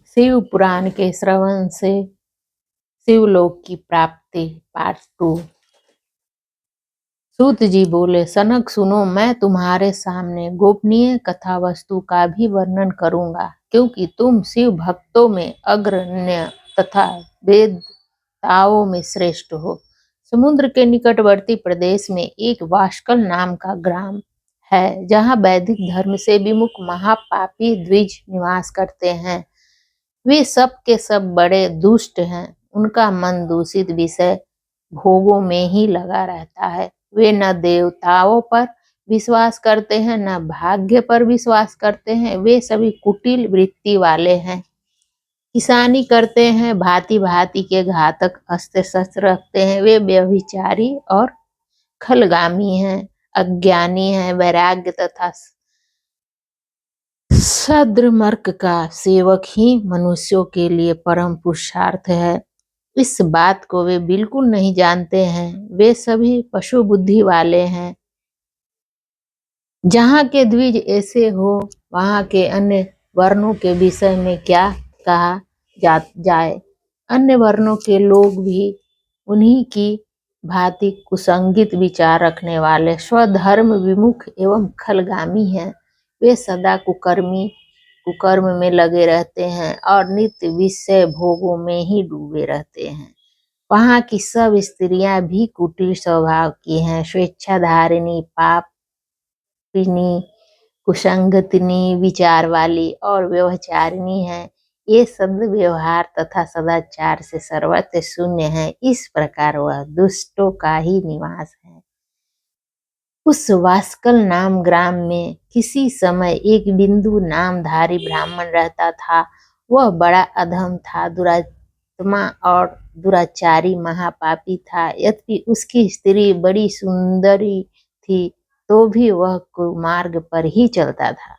शिव पुराण के श्रवण से शिवलोक की प्राप्ति पार्ट 2। सूत जी बोले, सनक सुनो, मैं तुम्हारे सामने गोपनीय कथा वस्तु का भी वर्णन करूंगा, क्योंकि तुम शिव भक्तों में अग्रण्य तथा वेदताओं में श्रेष्ठ हो। समुद्र के निकटवर्ती प्रदेश में एक वाष्कल नाम का ग्राम है, जहाँ वैदिक धर्म से विमुख महापापी द्विज निवास करते हैं। वे सब के सब बड़े दुष्ट हैं। उनका मन दूषित विषय भोगों में ही लगा रहता है। वे न देवताओं पर विश्वास करते हैं, न भाग्य पर विश्वास करते हैं। वे सभी कुटिल वृत्ति वाले हैं। किसानी करते हैं, भांति भांति के घातक अस्त्र शस्त्र रखते हैं। वे व्यभिचारी और खलगामी हैं, अज्ञानी हैं। वैराग्य तथा सद्मर्क का सेवक ही मनुष्यों के लिए परम पुरुषार्थ है। इस बात को वे बिल्कुल नहीं जानते हैं। वे सभी पशु बुद्धि वाले हैं। जहाँ के द्विज ऐसे हो, वहाँ के अन्य वर्णों के विषय में क्या कहा जाए। अन्य वर्णों के लोग भी उन्हीं की भांति कुसंगित विचार रखने वाले स्वधर्म विमुख एवं खलगामी हैं। वे सदा कुकर्म में लगे रहते हैं और नित्य विषय भोगों में ही डूबे रहते हैं। वहाँ की सब स्त्रियां भी कुटिल स्वभाव की हैं, स्वेच्छाधारिणी, पापिनी, कुसंगतिनी, विचार वाली और व्यभिचारिणी हैं। ये सद व्यवहार तथा सदाचार से सर्वत्र शून्य है। इस प्रकार वह दुष्टों का ही निवास है। उस वास्कल नाम ग्राम में किसी समय एक बिंदु नामधारी ब्राह्मण रहता था। वह बड़ा अधम था, दुरात्मा और दुराचारी महापापी था। यद्यपि उसकी स्त्री बड़ी सुंदरी थी, तो भी वह कुमार्ग पर ही चलता था।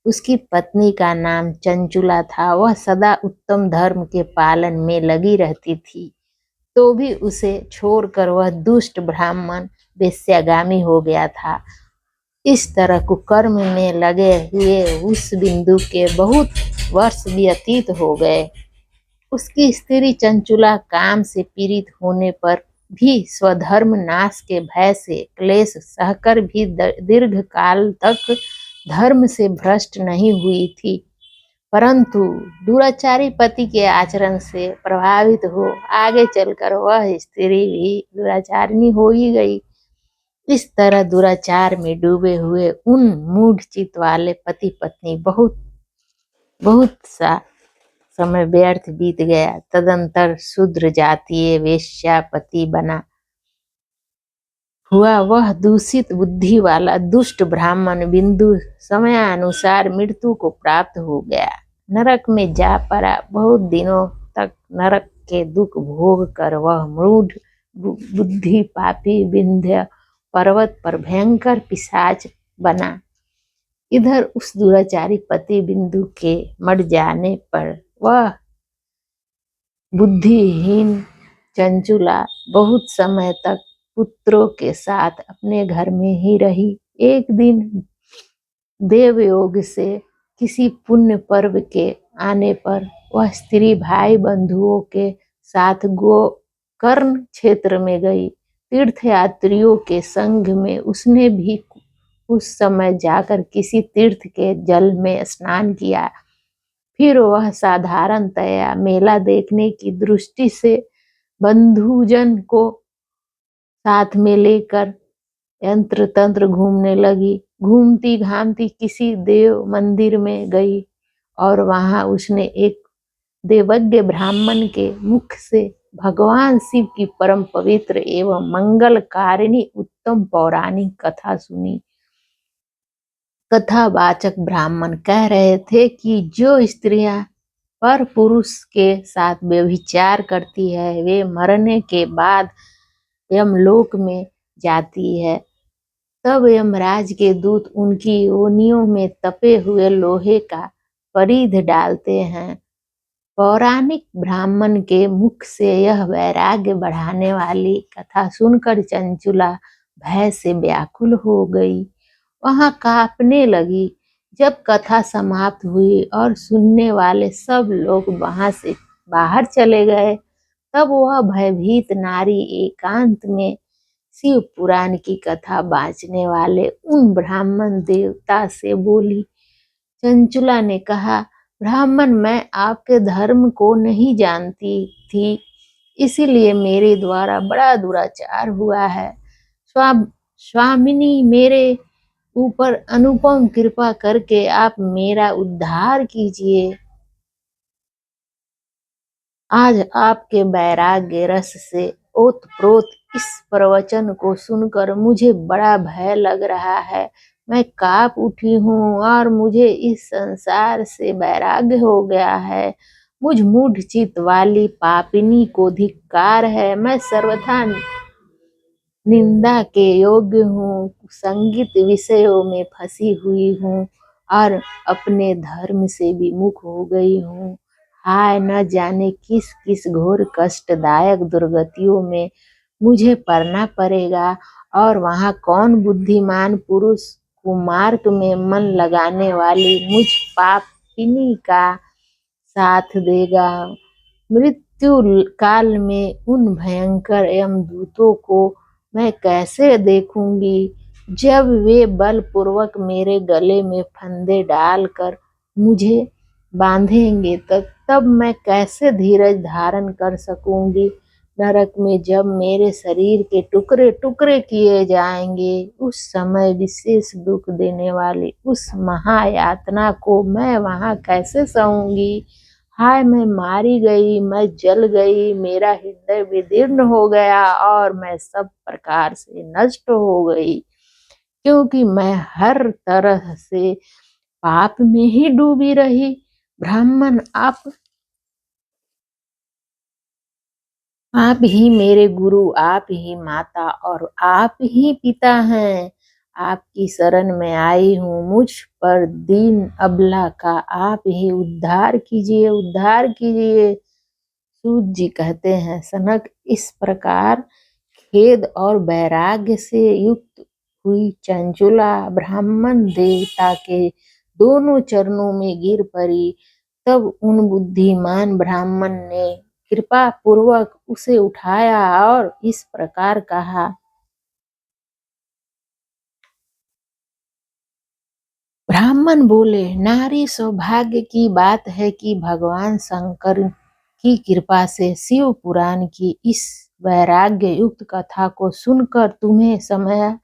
उसकी पत्नी का नाम चंचुला था। वह सदा उत्तम धर्म के पालन में लगी रहती थी, तो भी उसे छोड़कर वह दुष्ट ब्राह्मण वेश्यागामी हो गया था। इस तरह कुकर्म में लगे हुए उस बिंदु के बहुत वर्ष व्यतीत हो गए। उसकी स्त्री चंचुला काम से पीड़ित होने पर भी स्वधर्म नाश के भय से क्लेश सहकर भी दीर्घ काल तक धर्म से भ्रष्ट नहीं हुई थी, परंतु दुराचारी पति के आचरण से प्रभावित हो आगे चलकर वह स्त्री भी दुराचारिणी हो ही गई। इस तरह दुराचार में डूबे हुए उन मूढ़ चित्त वाले पति पत्नी बहुत सा समय व्यर्थ बीत गया। तदंतर शूद्र जातीय वेश्यापति बना हुआ वह दूषित बुद्धि वाला दुष्ट ब्राह्मण बिंदु समयानुसार मृत्यु को प्राप्त हो गया, नरक में जा पड़ा। बहुत दिनों तक नरक के दुख भोग कर वह मूढ़ बुद्धि पापी विंध्य पर्वत पर भयंकर पिशाच बना। इधर उस दुराचारी पति बिंदु के मर जाने पर वह बुद्धिहीन चंचुला बहुत समय तक पुत्रों के साथ अपने घर में ही रही। एक दिन देवयोग से किसी पुण्य पर्व के आने पर वह स्त्री भाई बंधुओं के साथ गोकर्ण क्षेत्र में गई। तीर्थयात्रियों के संग में उसने भी उस समय जाकर किसी तीर्थ के जल में स्नान किया। फिर वह साधारणतया मेला देखने की दृष्टि से बंधुजन को साथ में लेकर यंत्र तंत्र घूमने लगी। घूमती घामती किसी देव मंदिर में गई और वहां उसने एक देवज्ञ ब्राह्मण के मुख से भगवान शिव की परम पवित्र एवं मंगलकारिणी उत्तम पौराणिक कथा सुनी। कथावाचक ब्राह्मण कह रहे थे कि जो स्त्रियां पर पुरुष के साथ व्यभिचार करती है, वे मरने के बाद यमलोक में जाती है। तब यमराज के दूत उनकी योनियों में तपे हुए लोहे का परिध डालते हैं। पौराणिक ब्राह्मण के मुख से यह वैराग्य बढ़ाने वाली कथा सुनकर चंचुला भय से व्याकुल हो गई। वहां कांपने लगी। जब कथा समाप्त हुई और सुनने वाले सब लोग वहां से बाहर चले गए, तब वह भयभीत नारी एकांत में शिव पुराण की कथा बाँचने वाले उन ब्राह्मण देवता से बोली। चंचुला ने कहा, ब्राह्मण, मैं आपके धर्म को नहीं जानती थी, इसीलिए मेरे द्वारा बड़ा दुराचार हुआ है। स्वामिनी, मेरे ऊपर अनुपम कृपा करके आप मेरा उद्धार कीजिए। आज आपके वैराग्य रस से ओतप्रोत इस प्रवचन को सुनकर मुझे बड़ा भय लग रहा है। मैं कांप उठी हूँ और मुझे इस संसार से वैराग्य हो गया है। मुझ मूढ़ चित्त वाली पापिनी को धिक्कार है। मैं सर्वथा निंदा के योग्य हूँ, संगीत विषयों में फंसी हुई हूँ और अपने धर्म से विमुख हो गई हूँ। हाय, न जाने किस किस घोर कष्टदायक दुर्गतियों में मुझे पड़ना पड़ेगा और वहाँ कौन बुद्धिमान पुरुष कुमार्ग में मन लगाने वाली मुझ पापिनी का साथ देगा। मृत्यु काल में उन भयंकर यमदूतों को मैं कैसे देखूंगी, जब वे बलपूर्वक मेरे गले में फंदे डालकर मुझे बांधेंगे, तब मैं कैसे धीरज धारण कर सकूंगी। नरक में जब मेरे शरीर के टुकड़े टुकड़े किए जाएंगे, उस समय विशेष दुख देने वाली उस महायातना को मैं वहां कैसे सहूंगी। हाय, मैं मारी गई, मैं जल गई, मेरा हृदय विदीर्ण हो गया और मैं सब प्रकार से नष्ट हो गई, क्योंकि मैं हर तरह से पाप में ही डूबी रही। ब्राह्मण, आप ही मेरे गुरु, आप ही माता और आप ही पिता हैं। आपकी शरण में आई हूँ। मुझ पर दीन अबला का आप ही उद्धार कीजिए, उद्धार कीजिए। सूत जी कहते हैं, सनक, इस प्रकार खेद और वैराग्य से युक्त हुई चंचुला ब्राह्मण देवता के दोनों चरणों में गिर पड़ी। तब उन बुद्धिमान ब्राह्मण ने कृपा पूर्वक उसे उठाया और इस प्रकार कहा। ब्राह्मण बोले, नारी सौभाग्य की बात है कि भगवान शंकर की कृपा से शिव पुराण की इस वैराग्य युक्त कथा को सुनकर तुम्हें समय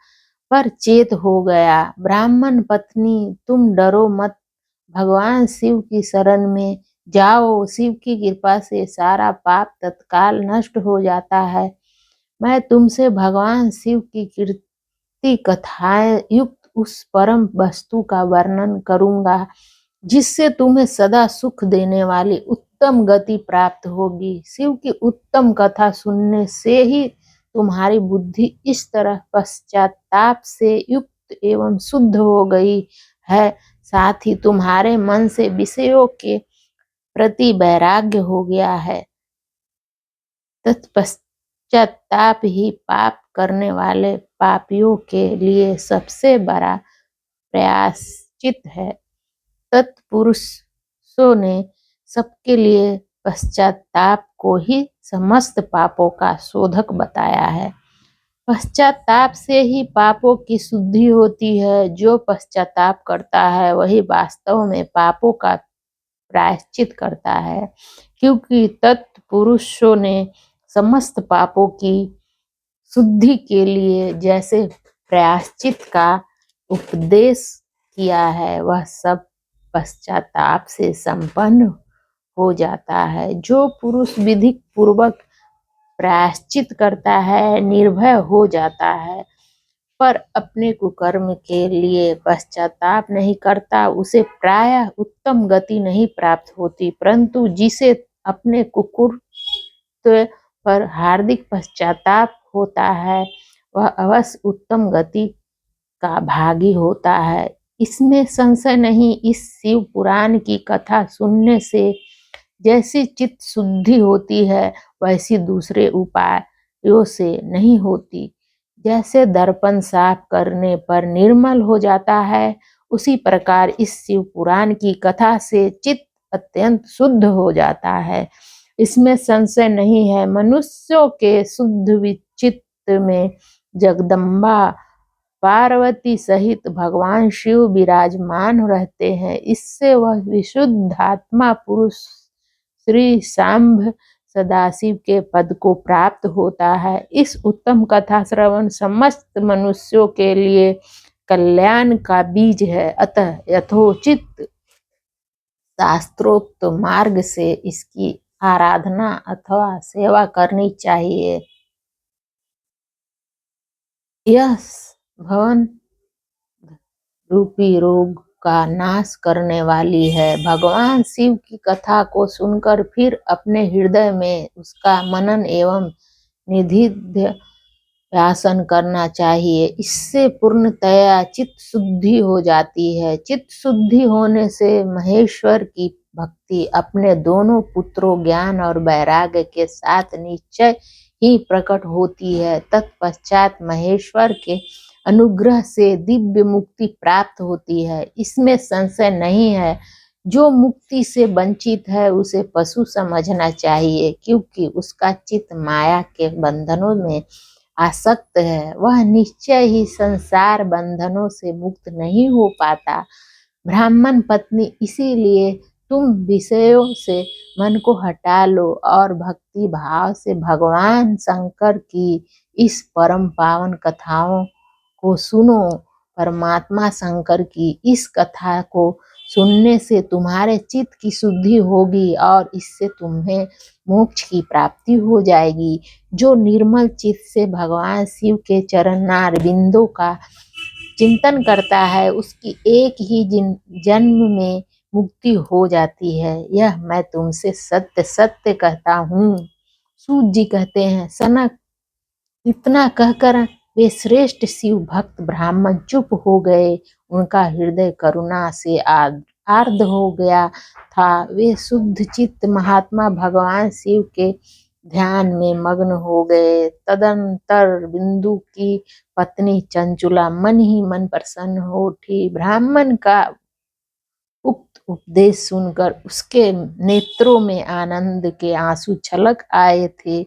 पर चेत हो गया। ब्राह्मण पत्नी, तुम डरो मत, भगवान शिव की शरण में जाओ। शिव की कृपा से सारा पाप तत्काल नष्ट हो जाता है। मैं तुमसे भगवान शिव की कीर्ति कथाएं युक्त उस परम वस्तु का वर्णन करूंगा, जिससे तुम्हें सदा सुख देने वाली उत्तम गति प्राप्त होगी। शिव की उत्तम कथा सुनने से ही तुम्हारी बुद्धि इस तरह पश्चाताप से युक्त एवं शुद्ध हो गई है, साथ ही तुम्हारे मन से विषयों के प्रति वैराग्य हो गया है। तत्पश्चाताप ही पाप करने वाले पापियों के लिए सबसे बड़ा प्रायश्चित है। तत्पुरुषों ने सबके लिए पश्चाताप को ही समस्त पापों का शोधक बताया है। पश्चाताप से ही पापों की शुद्धि होती है। जो पश्चाताप करता है वही वास्तव में पापों का प्रायश्चित करता है, क्योंकि तत्पुरुषों ने समस्त पापों की शुद्धि के लिए जैसे प्रायश्चित का उपदेश किया है, वह सब पश्चाताप से संपन्न हो जाता है। जो पुरुष विधि पूर्वक प्रायश्चित करता है, निर्भय हो जाता है, पर अपने कुकर्म के लिए पश्चाताप नहीं करता, उसे प्रायः उत्तम गति नहीं प्राप्त होती, परंतु जिसे अपने कुकृत्य पर हार्दिक पश्चाताप होता है, वह अवश्य उत्तम गति का भागी होता है। इसमें संशय नहीं। इस शिव पुराण की कथा सुनने से जैसी चित्त शुद्धि होती है, वैसी दूसरे उपायों से नहीं होती। जैसे दर्पण साफ करने पर निर्मल हो जाता है, उसी प्रकार इस शिव पुराण की कथा से चित्त अत्यंत शुद्ध हो जाता है। इसमें संशय नहीं है। मनुष्यों के शुद्ध चित्त में जगदम्बा पार्वती सहित भगवान शिव विराजमान रहते हैं। इससे वह विशुद्ध आत्मा पुरुष श्री सांब सदाशिव के पद को प्राप्त होता है। इस उत्तम कथा श्रवण समस्त मनुष्यों के लिए कल्याण का बीज है। अतः यथोचित शास्त्रोक्त मार्ग से इसकी आराधना अथवा सेवा करनी चाहिए। यह भवन रूपी रोग का नाश करने वाली है। भगवान शिव की कथा को सुनकर फिर अपने हृदय में उसका मनन एवं निधिध्यासन करना चाहिए। इससे पूर्णतया चित्त शुद्धि हो जाती है। चित्त शुद्धि होने से महेश्वर की भक्ति अपने दोनों पुत्रों ज्ञान और वैराग्य के साथ निश्चय ही प्रकट होती है। तत्पश्चात महेश्वर के अनुग्रह से दिव्य मुक्ति प्राप्त होती है। इसमें संशय नहीं है। जो मुक्ति से वंचित है उसे पशु समझना चाहिए, क्योंकि उसका चित्त माया के बंधनों में आसक्त है। वह निश्चय ही संसार बंधनों से मुक्त नहीं हो पाता। ब्राह्मण पत्नी, इसीलिए तुम विषयों से मन को हटा लो और भक्ति भाव से भगवान शंकर की इस परम पावन कथाओं को सुनो। परमात्मा शंकर की इस कथा को सुनने से तुम्हारे चित्त की शुद्धि होगी और इससे तुम्हें मोक्ष की प्राप्ति हो जाएगी। जो निर्मल चित्त से भगवान शिव के चरणार बिंदों का चिंतन करता है उसकी एक ही जन्म में मुक्ति हो जाती है। यह मैं तुमसे सत्य सत्य कहता हूँ। सूत जी कहते हैं, सनक, इतना कहकर वे श्रेष्ठ शिव भक्त ब्राह्मण चुप हो गए। उनका हृदय करुणा से आर्द्र हो गया था। वे शुद्ध चित्त महात्मा भगवान शिव के ध्यान में मग्न हो गए। तदंतर बिंदु की पत्नी चंचुला मन ही मन प्रसन्न हो उठी। ब्राह्मण का उक्त उपदेश सुनकर उसके नेत्रों में आनंद के आंसू छलक आए थे।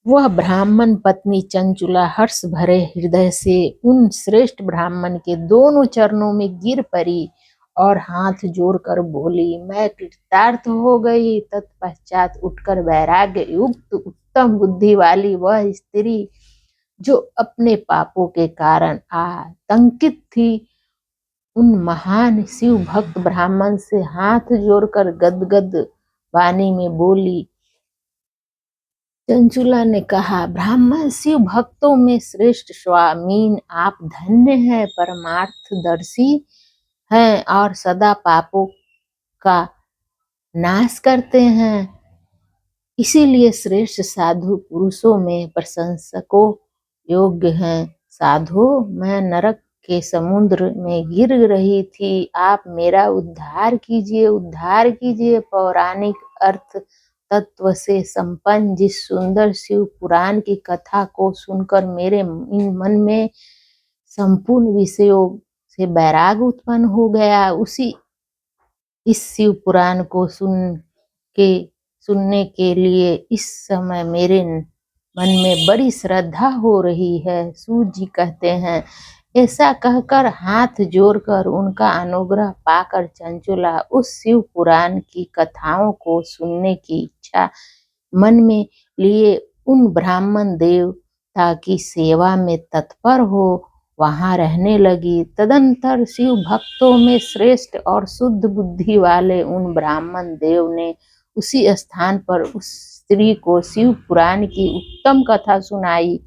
वह ब्राह्मण पत्नी चंचुला हर्ष भरे हृदय से उन श्रेष्ठ ब्राह्मण के दोनों चरणों में गिर पड़ी और हाथ जोड़कर बोली, मैं कृतार्थ हो गई। तत्पश्चात उठकर वैराग्य युक्त उत्तम बुद्धि वाली वह स्त्री जो अपने पापों के कारण आतंकित थी, उन महान शिव भक्त ब्राह्मण से हाथ जोड़कर गदगद वाणी में बोली। चंचुला ने कहा, ब्राह्मण शिव भक्तों में श्रेष्ठ स्वामीन, आप धन्य हैं, परमार्थदर्शी हैं और सदा पापों का नाश करते हैं। इसीलिए श्रेष्ठ साधु पुरुषों में प्रशंसकों योग्य हैं। साधु, मैं नरक के समुद्र में गिर रही थी, आप मेरा उद्धार कीजिए, उद्धार कीजिए। पौराणिक अर्थ तत्व से संपन्न जिस सुंदर शिव पुराण की कथा को सुनकर मेरे मन में संपूर्ण विषयों से वैराग्य उत्पन्न हो गया, उसी इस शिव पुराण को सुनने के लिए इस समय मेरे मन में बड़ी श्रद्धा हो रही है। सूत जी कहते हैं, ऐसा कहकर हाथ जोड़कर उनका अनुग्रह पाकर चंचुला उस शिव पुराण की कथाओं को सुनने की इच्छा मन में लिए उन ब्राह्मण देवता की सेवा में तत्पर हो वहां रहने लगी। तदंतर शिव भक्तों में श्रेष्ठ और शुद्ध बुद्धि वाले उन ब्राह्मण देव ने उसी स्थान पर उस स्त्री को शिव पुराण की उत्तम कथा सुनाई।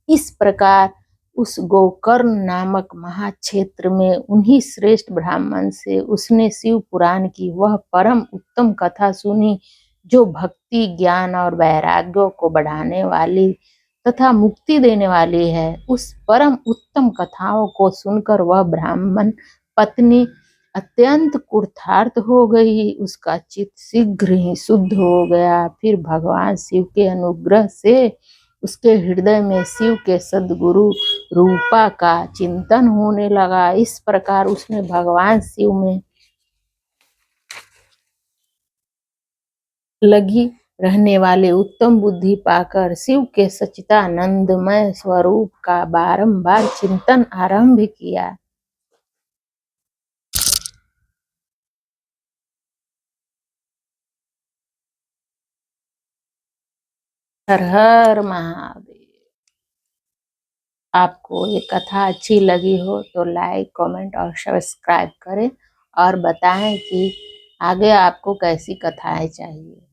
इस प्रकार उस गोकर्ण नामक महाक्षेत्र में उन्हीं श्रेष्ठ ब्राह्मण से उसने शिव पुराण की वह परम उत्तम कथा सुनी, जो भक्ति, ज्ञान और वैराग्य को बढ़ाने वाली तथा मुक्ति देने वाली है। उस परम उत्तम कथाओं को सुनकर वह ब्राह्मण पत्नी अत्यंत कृतार्थ हो गई। उसका चित्त शीघ्र ही शुद्ध हो गया। फिर भगवान शिव के अनुग्रह से उसके हृदय में शिव के सद्गुरु रूपा का चिंतन होने लगा। इस प्रकार उसने भगवान शिव में लगी रहने वाले उत्तम बुद्धि पाकर शिव के सच्चिदानंदमय स्वरूप का बारंबार चिंतन आरंभ किया। हर हर महादेव। आपको ये कथा अच्छी लगी हो तो लाइक, कमेंट और सब्सक्राइब करें और बताएं कि आगे आपको कैसी कथाएं चाहिए।